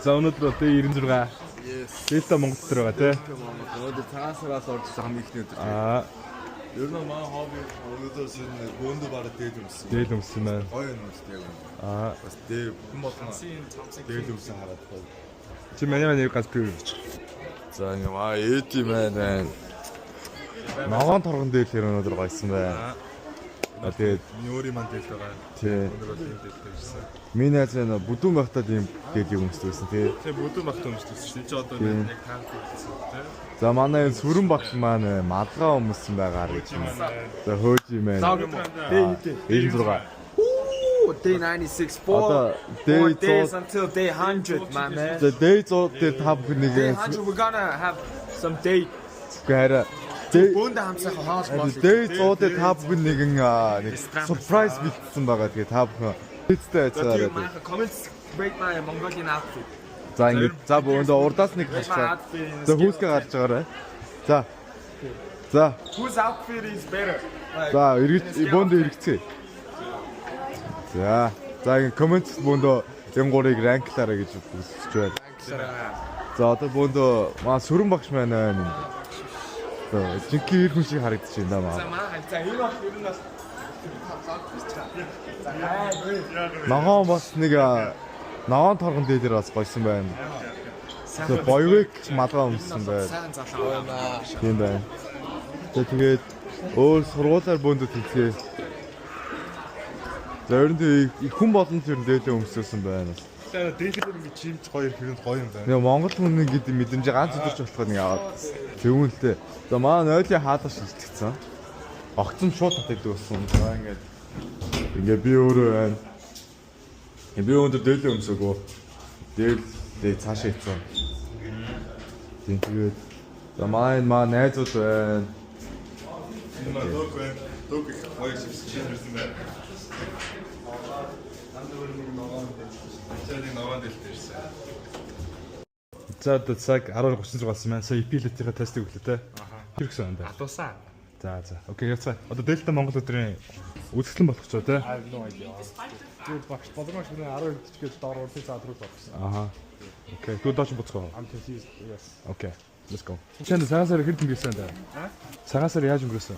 За өнөөдөр одоо 96. Дээлтэй Монгол дээр байгаа тий. Өнөөдөр цагаасараас орж хамгийн ихний өдөр. Ер нь манай хобби өнөөдөр шинэ бөөндө бараг дээд өмсөн. Дээд өмсөн байна. Гоё юм уу яг. Бас дээд хүн болгон дээд өмсөн хараад байна. Чи манай нэр ганц пив. За ингээ эти маань Наван торгон дээр тэр өнөөдөр гойсон байна. Тэгээд Нёри маань дээд байгаа. тий. Өнөөдөр тийм дээд байсан. Миний азаа бүдүүн байхдаа тийм дээд өмсдөөсөн тий. Тэг бүдүүн багт өмсдөөсөн чинь чи одоо яг таах гэсэн тий. За манай сүрэн багш маань малгай өмссөн байгаа гэж байна. За хөөж юм байна. Дээ 96. Day 96 Одоо four day days until day 100, my man. За day 100 дээр та бүхэн нэг Day 100, we're gonna have some date. гара Бөөндө хамсах хаос болох. day 100 дээр та бүхэн нэг surprise битсэн байгаа. Тэгээ та бүхэн хэцтэй Тэгээ байцаараа. маань comments rate my Mongolian outfit. За ингэ за бөөндөө урдаас нэг харцгаа. За хүүсгээ гарч байгаарай. За. За. Whose outfit is better? За бөөндөө эргэцгээе. За. За ингэ коммент бөөндөө энэ гурыг ранклаараа гэж үзэж байна. За одоо бөөндөө маа сүрэн багш маань байна. За жинхэнэ ир хүн шиг харагдаж байна маа. За маань за энэ бол ер нь бас Ногоон бас нэг ногоон торгон дээр бас гойсон байна. За боёвик малгай өмссөн байна. сайн залуу байна. Тийм байна. Тэгээд өөр сургуулаар бөөндөө тэнцээ. За ер нь их хүн болон тэр дээлээ өмсөсөн байна. Тэгээ дээлэр ингэ чимч гоё хэрэг гоё юм байна. Нэг Монгол хүн гэдэг мэдрэмж ганц өдөрч болох нэг аваад зөвүүнлээ. За манай нойлын хаалга шилжчихсэн. Огцом шууд татдаг байсан. За ингээд би өөрөө байна. Би өндөр дээлээ өмсөөгөө. Дээлээ цаашаа ицсэн. Тийм тэгээд за манай найзууд байна. Энэ дог байна. Дог их гоё шилжсэн байна. За одоо цаг 10:36 болсон байна. Сая эпилетийн тестийг өглөө те. Хэрэгсэн юм байна. Атуусаа. За. Окей, яцгаа. Одоо Дельта Монгол өдрийн үзэсгэлэн болох ч те. Good багш болмош нэг 10 дэчгээд доор урдын цаад руу болсон. Аха. Окей, туу доош буцгаа. I'm confused. Yes. Окей. Let's go. Чэнд цагаасаар хэрэг өнгөрсөн даа. Цагаасаар яаж өнгөрсөн?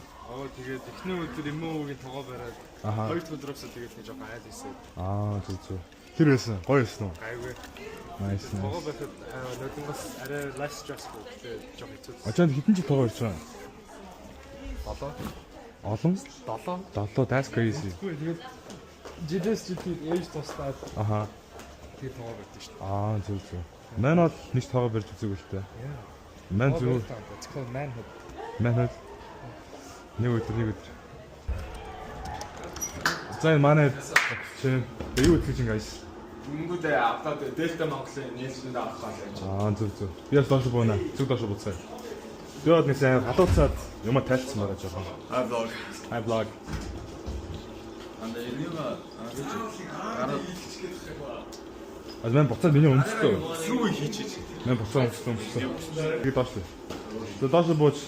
Тэгээд эхний өдөр эмөөгийн тогоо бариад хоёр дахь өдрөөс тэгээд нэг жоохон айл хийсэн. Зүг. Тэр байсан. Гоё байсан уу? Айгүй. Nice. Тогоо бариад нөтөнгөс арай less stressful тэгээд жоохон хэцүү. Очоод хитэн жил тогоо ирж байгаа. 7. Олон? 7. 7 that's crazy. Тэгээд жилээс жилд ээж тусдаад Аха. тэгээд тогоо барьдаг шүү дээ. Зүг. Мань бол нэг тогоо барьж үзег л тээ. Мань зүг. It's called manhood. Мань нэг өдөр. За манай чи юу хэлж байгаа юм. Мөнгөдөө аваад Дельта Монголын нээлттэнд авах гал байж. Зүг. Би бас доош боона. Зүг доош буцаа. Тэгээд нэг сайн халууцаад юм тайлцсан байгаа жоохон. I vlog. Аз мен буцаад миний өмсдөө. Сүү хийчих. Мен буцаад өмсдөө. Би доош. Тэгээд доош бууж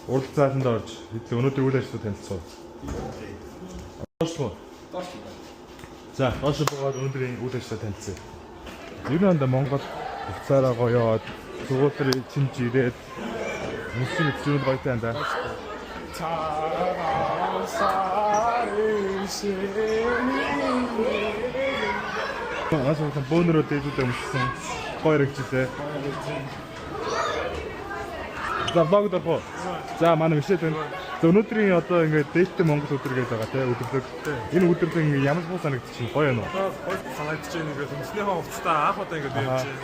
урд цаатанд орж өнөөдөр үйл ажиллагаа танилцсан. Доош. За, доош буугаад өнөөдрийн үйл ажиллагаа танилцсан. 90 онд Монгол буцаараа гоёод сургууль чинь ирээд мөссөн зүйл гоётай юм да. Асуусан бөөнөрөө дээдүүд өмссөн. Гоё хэрэгжлээ. За баг дөрхөө. За манай вишэд байна. За өнөөдрийн одоо ингээд дээлтэй Монгол өдөр гэж байгаа те өдөрлөг. Энэ өдөрлөг ингээд ямар ч санагдчих гоё юм уу? Гоё санагдаж байна ингээд өмснөхийн хувцастаа анх удаа ингээд явж байна.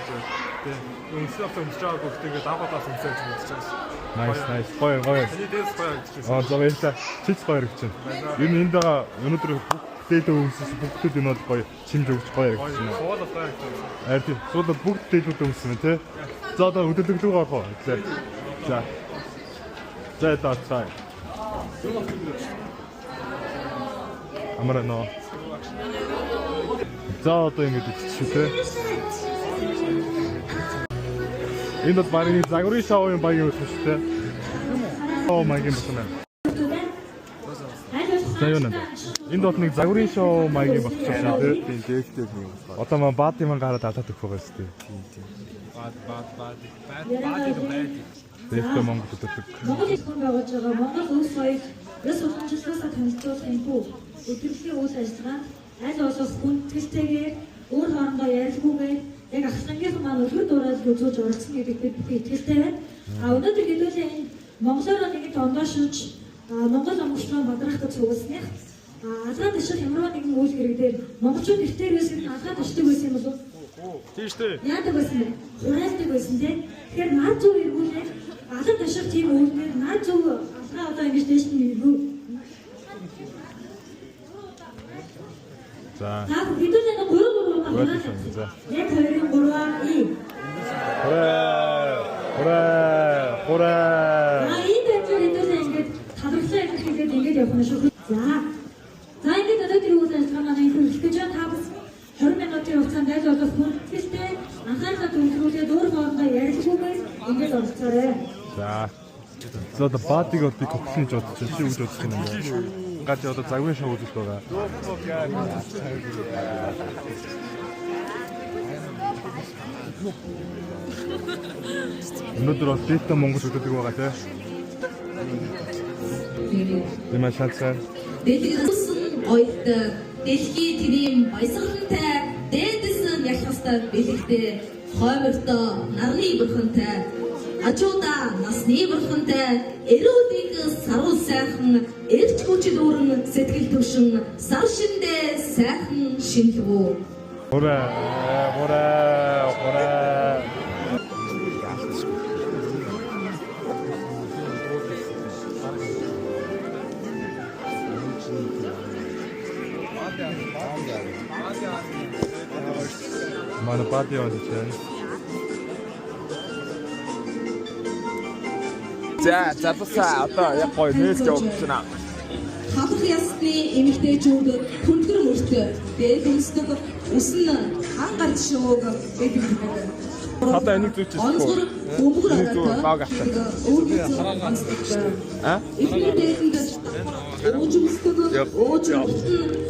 Тийм. Өмснөхийн хувцас өмсөж байгааг гэхдээ ингээд анх удаа өмсөж мэдчихэж байна. Nice. Гоё. Эний дээс гоё гэж. За баярлалаа. Чич гоё хэрэгжсэн. Ер нь энд байгаа өнөөдөр дээлтэй өмссөн бүгд энэ бол гоё чимж өгч гоё хэрэгжсэн. Суулаа гоё гэж. Арти. Суулаад бүгд дээлүүд өмссөн те. За одоо өдөрлөг рүү орох уу? За. За таа. Амараа нөө. За одоо ингэж үзчихвэ те. Энэ бол барин загварын шоуын баян үйл шүү дээ. Oh my god. За юу нэ. Энд бол нэг загварын шоу маягийн болчихсон шүү дээ. Тийм дээлтэй нэг юм. Одоо маань баад юм гараад алаад өгөх байгаа шүү дээ. Дээлтэй Монгол төдөлдөг. Монгол их хүн байгуулж байгаа Монгол улс соёл ёс сурталчилгаасаа танилцуулах энэ бүх өдөртлийн үйл ажиллагаанд аль болох хүндэтгэлтэйгээр өөр хоорондоо ярилцгүйгээр яг ахлагийнхан маань өлгөр дуурайж үзүүлж оролцсон гэдэгт бид итгэлтэй байна. Өнөөдөр хэдүүлээ энэ Монголоор нэгэн тондоошиж Монгол өнгөрсөн бадрахад цугласныг алгаад иших ямар нэгэн үйл хэрэг дээр монголчууд ихтэй байсан алгаад ишдэг байсан юм болов? Тийм шүү дээ. Яадаг байсан бэ? Хураалдаг байсан тийм. Тэгэхээр наад зүүн эргүүлээд алан таших тийм үйлдэл наад зүүн алгаа одоо ингэж дэш нь юу? За. Та хэдүүлээ нэг 3 байна. За. Яг 2-3 и. Хураа. Энэ дээр хэдүүлээ ингэж талархлаа хэлгээд ингэж явах нь шүү. За. За ингэж өнөөдөр үйл ажиллагаа маань их гэж байна. Та бас 20 минутын хугацаанд аль болох хүндэтгэлтэй анхаарлаа төвлөрүүлээд өөр хоорондоо ярилцгүйгээр ингэж оролцоорой. За. За одоо баатыг одоо котлын ч бодож чи үж бодож байна. Гад одоо загварын шоу үзүүлэх байгаа. Өнөөдөр бол дээлтэй Монгол үзүүлдэг байгаа тийм. Ямар шалцаа. Дэлгэрсэн ойд дэлхий тэрийн баясгалантай дээдэс нь ялах ёстой бэлэгтэй хоймортой нарны бурхантай ажууда насны бурхантай эрүүлийг саруул сайхан эрч хүчил өөрн сэтгэл төвшин сар шиндээ сайхан шинэлгүү. Хураа. Манай пати явуулж байна. За босаа одоо яг гоё нээлт явуулж байна. Халах ясны эмэгтэйчүүд хүндгэр мөртөө дээд өмсдөг үсэн хаан гарч шөөг гэдэг юм. Одоо энийг зүүчих. Онцгор бөмбөр Энийг зүү баг авчаа. Эхний дээдэнд уужмсдаг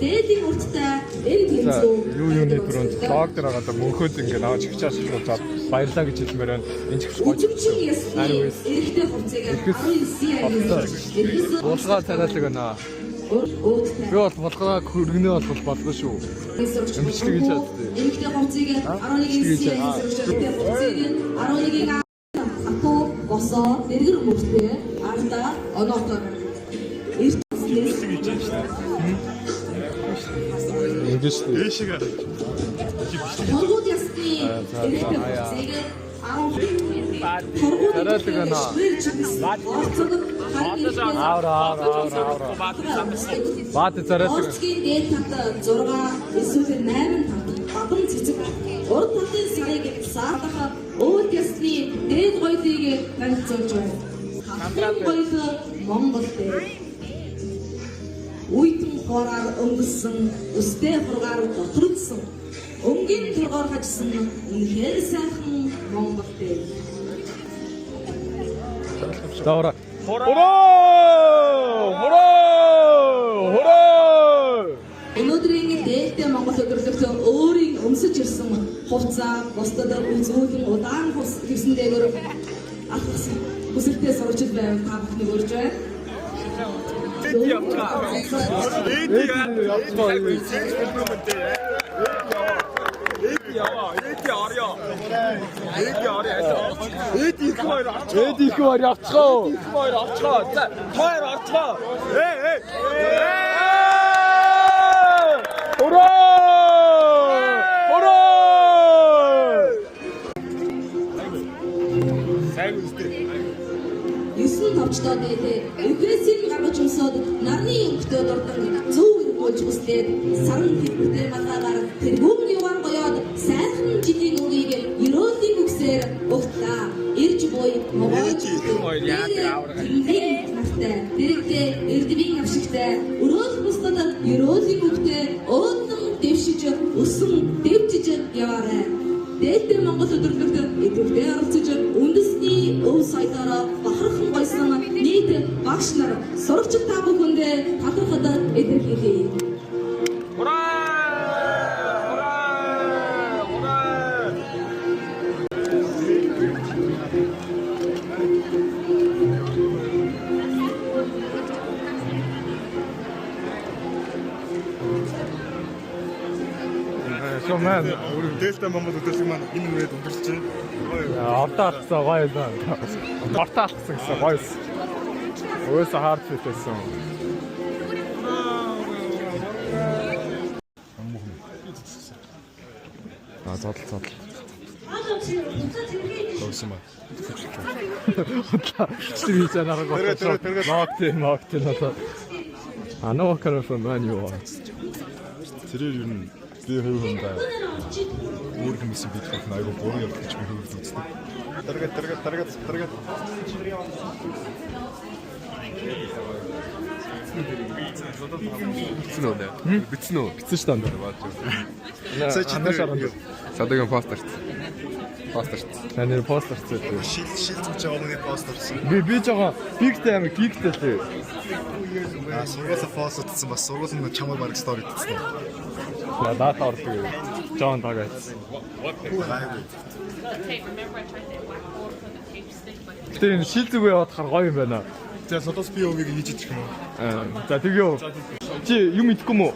дээдийн урттай энэ тэмцүү. Юуны түрүүнд блог дээр байгаа мөнхөд ингээд аваад чигчаас шууд баярлаа гэж хэлмээр байна. Энд чих гоё. Үжимчин ясны эрэгтэй хувцыг 19 Булгаа царайлаг байна. Би бол булгаа хөргөнөө бол болгоо шүү. Эмчлэг гэж чаддаг. Эрэгтэй хувцыг 11 эрэгтэй хувцыг 11-ийн хатуу босоо дэргэр мөртөө ардаа оноотоо Ингэж дэшиг. Торгууд ясны эрэгтэй хувцыг 11 Бат зараад. Орцгийн дээд талд 6 эсвэл 8 талд бадан цэцэг урд талын сарыг саадах өвд ясны дээд гоёлыг танилцуулж байна. Хамтран гоёл Монгол дээр үйтэн хораар өнгөссөн өстэй хургаар доторгдсон өнгийн тургаар хажсан үнэхээр сайхан Монгол дээр. Давра. Өнөөдрийн дээлтэй Монгол өдөрлөгт өөрийн өмсөж ирсэн хувцаа бусдад үзүүлэн удаан хүрсэн дээгүүр алхсан хүсэлтээ сурч байв та бүхний өрж байна. Эдик хоёр авцгаа. За хоёр авцгаа. Юусэн товчдоо дээдээ Украиныг гаргаж өмсөд нарны өнгөтэй дурдан зөв өргөөлж хүслээд саран хэлбэртэй малгаагаар тэргүүн юугаар гоёод сайхан жилийн үгийг ерөөлийн үгсээр угтлаа. Ирж буй Монгол нартай дэрэгтэй эрдмийн авшигтай өрөөл бусдад ерөөлийн үгтэй өөдөн дэвшиж өсөн дэвжиж яваарай. Дээлтэй Монгол өдөрлөгт идэвхтэй оролцож үндэсний өв соёлоор бахархан гойсон нийт багш нар сурагчид та бүхэндээ талархад илэрхийлье. маань Дельта Монгол өдөрсөг маань энэ үрээд өндөрч байна. автаа алцсан гоё юм. Автаа алцсан гэсэн гоё. Өөсө хард фитсэн. Зодол. Одоо чи буцаад тэргээ Төгсөн ба. Чи чанараг гоо. Ногт надад. Анаа карфа маань юу аа. Тэрээр ер нь би хувь хүндээ өөр хүмүүсийн бид хөх айгу буруу явах гэж би хөвөлд үздэг. Даргаад. Битсэн үү? Битсэн үү? Битсэн шүү дээ. Сая чи тэр Садагийн постэрт. Таны постэр цэт. шил зүгч өмнө постерсэн. Би жоо пиктэй амиг пиктэй лээ. Сургуулаа пост утсан бас сургуулийн чамайг бараг стори хийсэн. Надад ордог. Жон тагаад. Тэр энэ шил зүгээ явахаар гоё юм байна. Тэгээ содос би өвийг хийж идэх юм уу? За тэгээ юу? Чи юм идэхгүй мүү?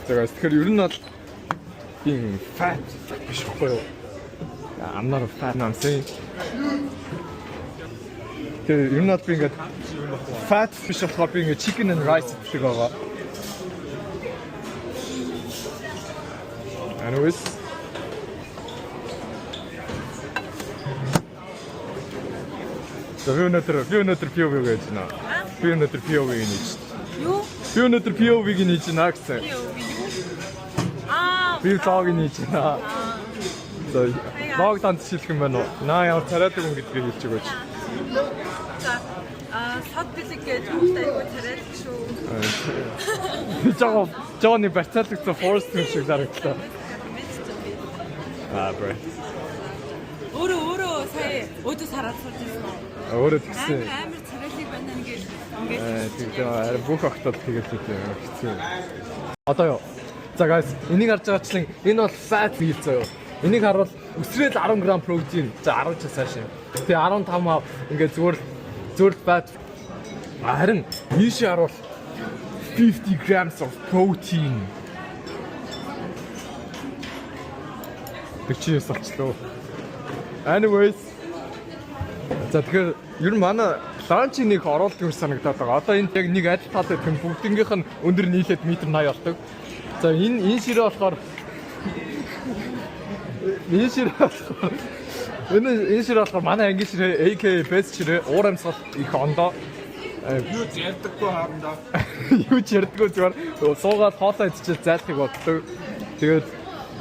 Тэгэхээр ер нь бол би fat биш байхгүй юу? I'm not a fat, I'm saying. Тэр ер нь бол би ингээд fat биш болохоор би ингээд chicken and rice гэдэг байгаа. Anyways. Би өнөөдөр POV гэж байна. Би өнөөдөр POV гэж. Юу? Би өнөөдөр POV-г нээж байна гэсэн. Би цааг нээж байна. За, лог танд шилэх юм байна уу? Наа ямар царайдаг хүн гэдгийг хэлж өгөөч. За сад бэлэг гэж бүгд айгүй царайдаг шүү. Би жооны барьцаалагдсан forest юм шиг дарагдлаа. Бро. Өөрөө сая өдөөс хараад сурч ирсэн үү? Өөрөө тэгсэн. Амар царайлаг байна ингээд Тэгээд бүх огтод тэгээд хэцүү. Одоо юу? За guys, энийг харж байгаачлан энэ бол fat meal заяа. Энийг харуул өсрээд 10 г протеин. За 10 ч цааш юм. Тэгээ 15 ингээд зүгээр fat. Харин ийш харуул 50 grams of protein. Тэгчээс болчлоо. Anyways. За тэгэхээр ер нь манай ланчийг нэг оруулалт юм санагдаад байгаа. Одоо энд яг нэг адил талтай тийм бүгднгийнх нь өндөр нийлээд метр 80 болдог. За энэ ширээ болохоор энэ ширээ болохоор манай ангийн ширээ AK best ширээ уур амьсгал их ондоо. Юу ярьдаггүй хаандаа. Юу ч ярьдаггүй зүгээр суугаад хоолоо идчихэл зайлхийг боддог. Тэгээд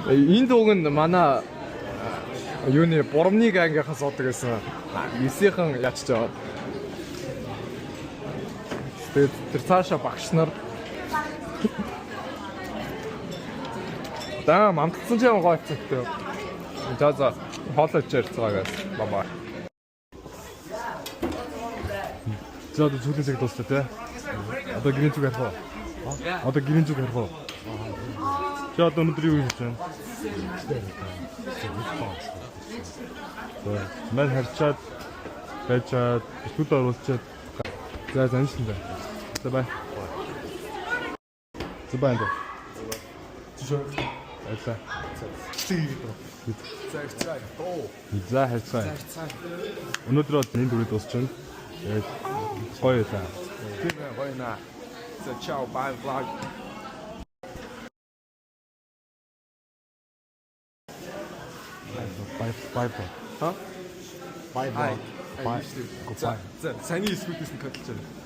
энэ дууг нь манай юуны бурамныг ангийнхаас суудаг гэсэн 9-ийн ячж байгаа. Тэгээд тэр цаашаа багш нар Даам амтсан ч юм гоё хэвчээ. За хоолой ярьцгаагаас бабаа. За одоо зүйлээс яг дуусна те. Одоо гэрийн зүг ярих уу? Одоо гэрийн зүг ярих уу? За одоо өнөөдөр юу хийж байна? Мэн харчаад байчаад бүл оруулчаад за заншин бай. За бай. За бай энэ. Чишээ. Айса. За хайцаа. Өнөөдөр бол энэ дүрээ дуусчихна. Тэгээд гоё та. Тийм гоё наа. За чао бай vlog. Bye. Ха? Bye. За саний эсвүүдээс нь хөдөлж байна.